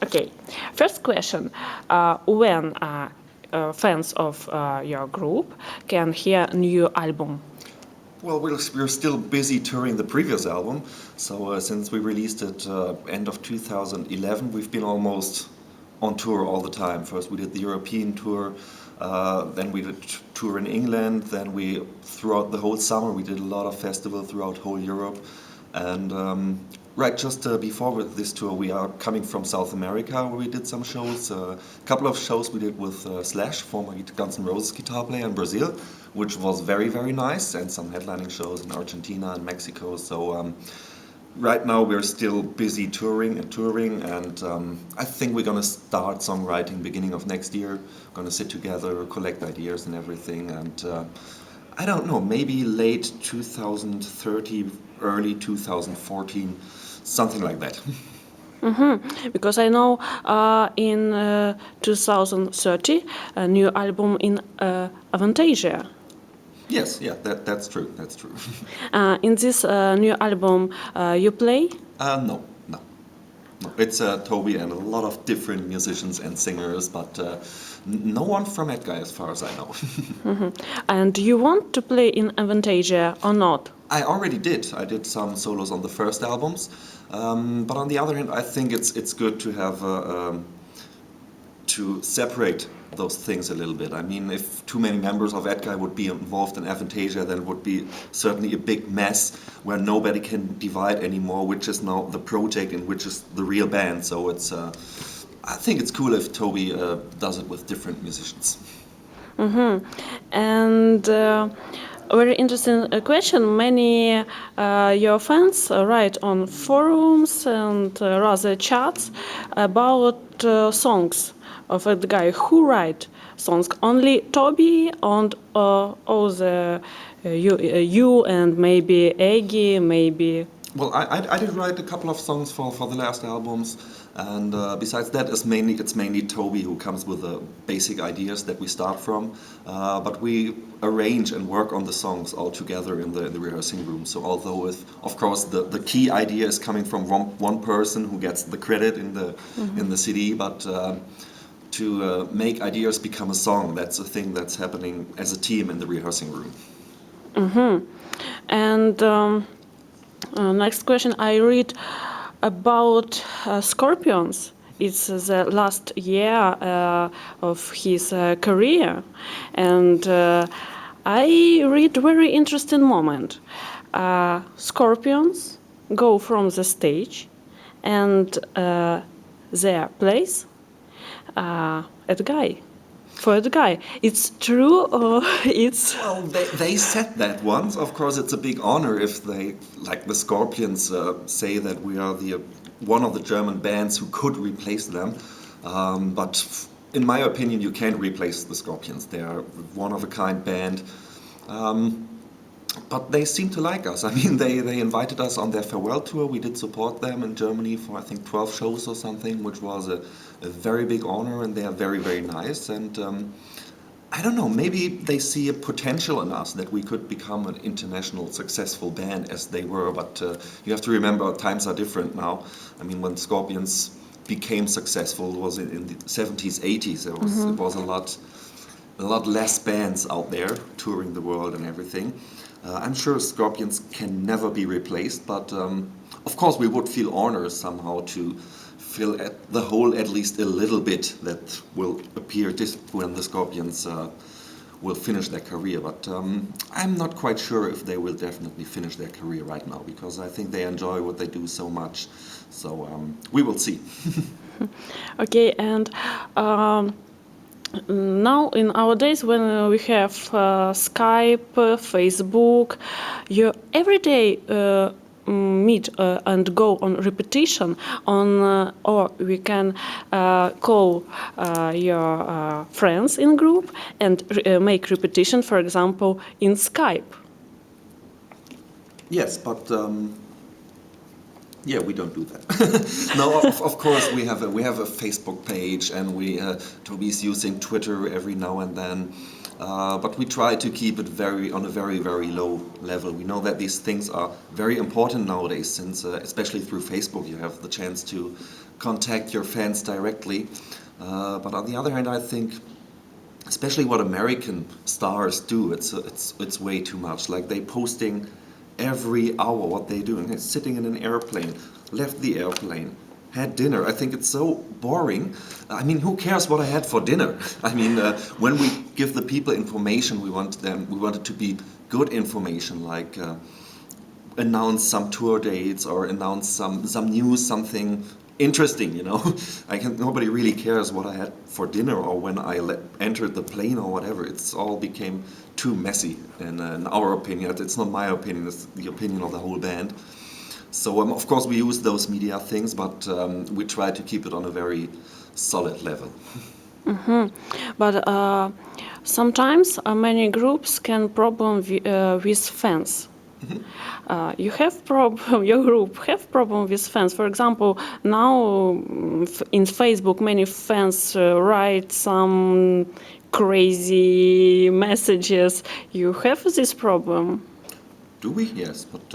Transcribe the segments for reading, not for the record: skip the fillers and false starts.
Okay, first question. When fans of your group can hear new album? Well, we're still busy touring the previous album. So since we released it end of 2011, we've been almost on tour all the time. First we did the European tour, then we did tour in England, then we, throughout the whole summer, we did a lot of festivals throughout whole Europe. And right just before with this tour, we are coming from South America, where we did some shows. A couple of shows we did with Slash, former Guns N' Roses guitar player in Brazil, which was very, very nice, and some headlining shows in Argentina and Mexico. So right now we're still busy touring, and I think we're gonna start songwriting beginning of next year. Gonna sit together, collect ideas and everything, and I don't know, maybe late 2030, early 2014, something like that. Because I know in 2030 a new album in Avantasia. Yes, yeah, that's true, that's true. In this new album, you play? No, no. No, it's Toby and a lot of different musicians and singers, but no one from Edguy as far as I know. And you want to play in Avantasia or not? I already did. I did some solos on the first albums, but on the other hand, I think it's good to have to separate those things a little bit. I mean, if too many members of Edguy would be involved in Avantasia, then it would be certainly a big mess where nobody can divide anymore, which is now the project and which is the real band. So it's, I think it's cool if Toby does it with different musicians. And very interesting question. Many your fans write on forums and rather chats about songs of a guy who write songs. Only Toby and all the you and maybe Edguy, maybe. Well, I did write a couple of songs for the last albums, and besides that, it's mainly Toby who comes with the basic ideas that we start from, but we arrange and work on the songs all together in the rehearsing room. So although, of course, the key idea is coming from one person who gets the credit in the CD, but to make ideas become a song, that's a thing that's happening as a team in the rehearsing room. And next question I read about Scorpions. It's the last year of his career, and I read very interesting moment. Scorpions go from the stage, and their place Edguy. For Edguy, it's true or it's... Well, they said that once. Of course, it's a big honor if they, like the Scorpions, say that we are one of the German bands who could replace them. But in my opinion, you can't replace the Scorpions. They are one-of-a-kind band. But they seem to like us. I mean, they invited us on their farewell tour. We did support them in Germany for, I think, 12 shows or something, which was a very big honor, and they are very, very nice. And I don't know, maybe they see a potential in us that we could become an international successful band as they were. But you have to remember, times are different now. I mean, when Scorpions became successful, it was in the 70s, 80s. It was a lot less bands out there touring the world and everything. I'm sure Scorpions can never be replaced, but of course we would feel honored somehow to fill the hole at least a little bit that will appear when the Scorpions will finish their career. But I'm not quite sure if they will definitely finish their career right now, because I think they enjoy what they do so much. So we will see. Okay, and now in our days when we have Skype, Facebook, you every day meet and go on repetition on or we can call your friends in group and make repetition, for example, in Skype. Yes, but yeah, we don't do that. No, of course we have a Facebook page, and Toby's using Twitter every now and then, but we try to keep it on a very, very low level. We know that these things are very important nowadays, since especially through Facebook you have the chance to contact your fans directly. But on the other hand, I think, especially what American stars do, it's way too much. Like they posting every hour what they're doing. They're sitting in an airplane, left the airplane, had dinner. I think it's so boring. I mean, who cares what I had for dinner? I mean, when we give the people information, we want it to be good information, like announce some tour dates or announce some news, something interesting, you know. Nobody really cares what I had for dinner or when I entered the plane or whatever. It's all became too messy, in our opinion. It's not my opinion, it's the opinion of the whole band. So of course we use those media things, but we try to keep it on a very solid level. But sometimes many groups can problem with fans. You have problem. Your group have problem with fans. For example, now in Facebook, many fans write some crazy messages. You have this problem. Do we? Yes, but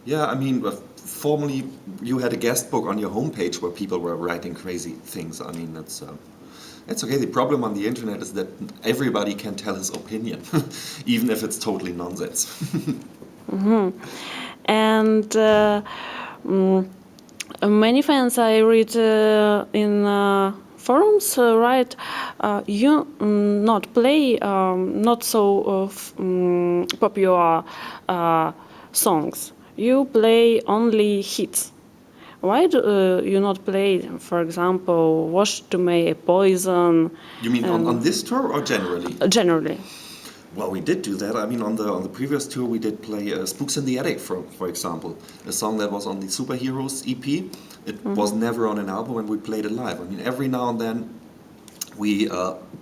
yeah, I mean, formerly you had a guest book on your homepage where people were writing crazy things. I mean, it's okay. The problem on the internet is that everybody can tell his opinion, even if it's totally nonsense. And many fans I read in forums write you not play not so popular songs. You play only hits. Why do you not play, for example, Wash to May, Poison? You mean on this tour or generally? Generally. Well, we did do that. I mean, on the previous tour, we did play "Spooks in the Attic," for example, a song that was on the Superheroes EP. It was never on an album, and we played it live. I mean, every now and then we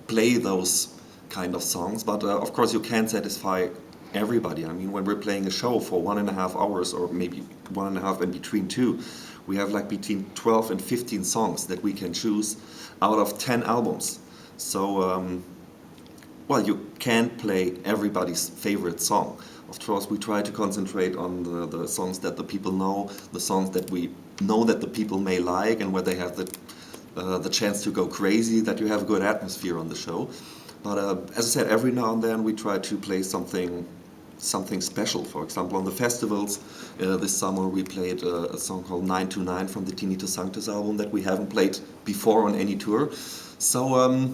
play those kind of songs, but of course, you can't satisfy everybody. I mean, when we're playing a show for 1.5 hours, or maybe 1.5 in between two, we have like between 12 and 15 songs that we can choose out of 10 albums. So. Well, you can't play everybody's favorite song. Of course, we try to concentrate on the songs that the people know, the songs that we know that the people may like, and where they have the chance to go crazy, that you have a good atmosphere on the show. But as I said, every now and then we try to play something special. For example, on the festivals, this summer we played a song called 929 from the Tinnitus Sanctus album that we haven't played before on any tour. So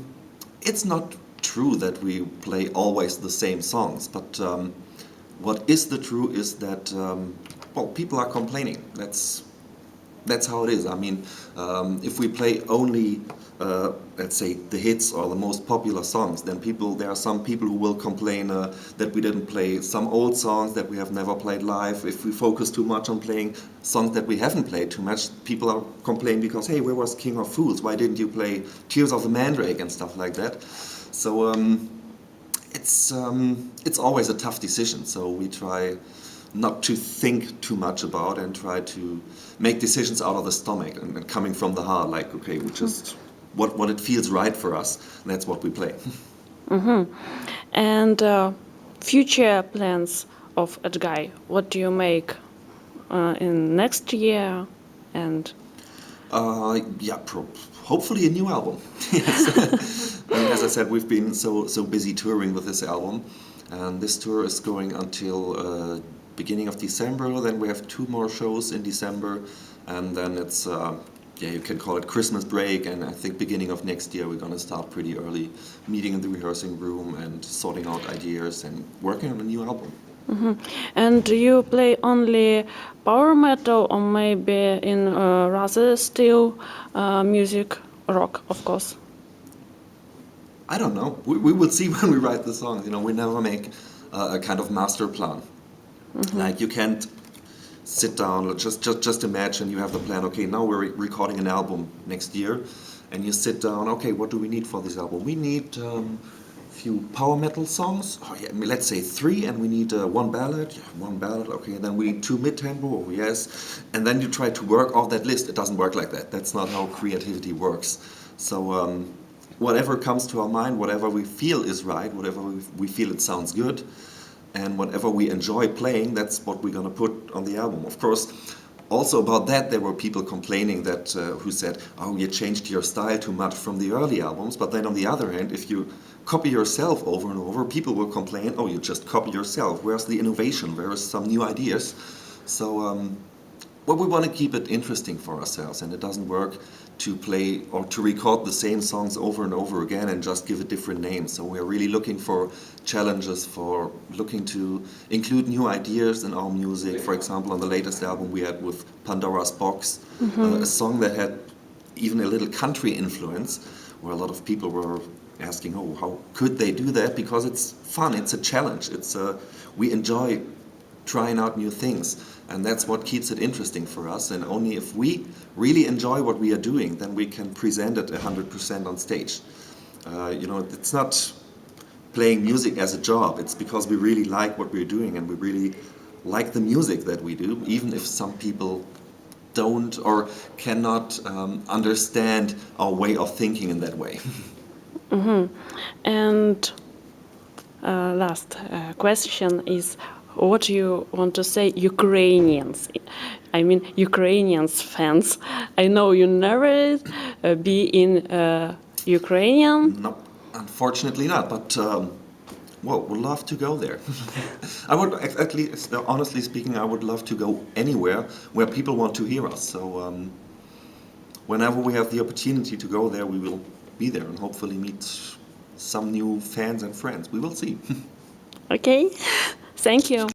it's not true that we play always the same songs, but what is the true is that well, people are complaining. That's how it is. I mean, if we play only let's say the hits or the most popular songs, then there are some people who will complain that we didn't play some old songs that we have never played live. If we focus too much on playing songs that we haven't played too much, people are complaining because, hey, where was King of Fools? Why didn't you play Tears of the Mandrake and stuff like that? So it's always a tough decision. So we try not to think too much about and try to make decisions out of the stomach and coming from the heart. Like, okay, we just what it feels right for us. That's what we play. And future plans of Edguy. What do you make in next year? And Yeah, hopefully a new album. Yes. And as I said, we've been so busy touring with this album, and this tour is going until beginning of December. Then we have 2 more shows in December, and then it's you can call it Christmas break. And I think beginning of next year we're gonna start pretty early, meeting in the rehearsing room and sorting out ideas and working on a new album. And do you play only power metal or maybe in rather still music, rock, of course? I don't know. We will see when we write the songs. You know, we never make a kind of master plan. Like you can't sit down. Just imagine you have the plan. Okay, now we're recording an album next year, and you sit down. Okay, what do we need for this album? We need few power metal songs. Oh, yeah, let's say 3, and we need 1 ballad. Yeah, 1 ballad. Okay, and then we need 2 mid-tempo. Oh, yes, and then you try to work off that list. It doesn't work like that. That's not how creativity works. So whatever comes to our mind, whatever we feel is right, whatever we feel it sounds good, and whatever we enjoy playing, that's what we're gonna put on the album. Of course, also about that, there were people complaining that who said, "Oh, you changed your style too much from the early albums." But then on the other hand, if you copy yourself over and over, people will complain, "Oh, you just copy yourself. Where's the innovation? Where is some new ideas?" So, well, we want to keep it interesting for ourselves, and it doesn't work to play or to record the same songs over and over again and just give a different name. So we're really looking for challenges, for looking to include new ideas in our music. For example, on the latest album we had with Pandora's Box, a song that had even a little country influence, where a lot of people were asking, "Oh, how could they do that?" Because it's fun, it's a challenge. We enjoy trying out new things, and that's what keeps it interesting for us. And only if we really enjoy what we are doing, then we can present it 100% on stage. It's not playing music as a job. It's because we really like what we're doing, and we really like the music that we do, even if some people don't or cannot understand our way of thinking in that way. And last question is, what you want to say Ukrainians? I mean, Ukrainians fans. I know you never be in Ukrainian. No, unfortunately not, but well, would love to go there. I would, at least, honestly speaking, I would love to go anywhere where people want to hear us. So whenever we have the opportunity to go there, we will be there and hopefully meet some new fans and friends. We will see. Okay, thank you.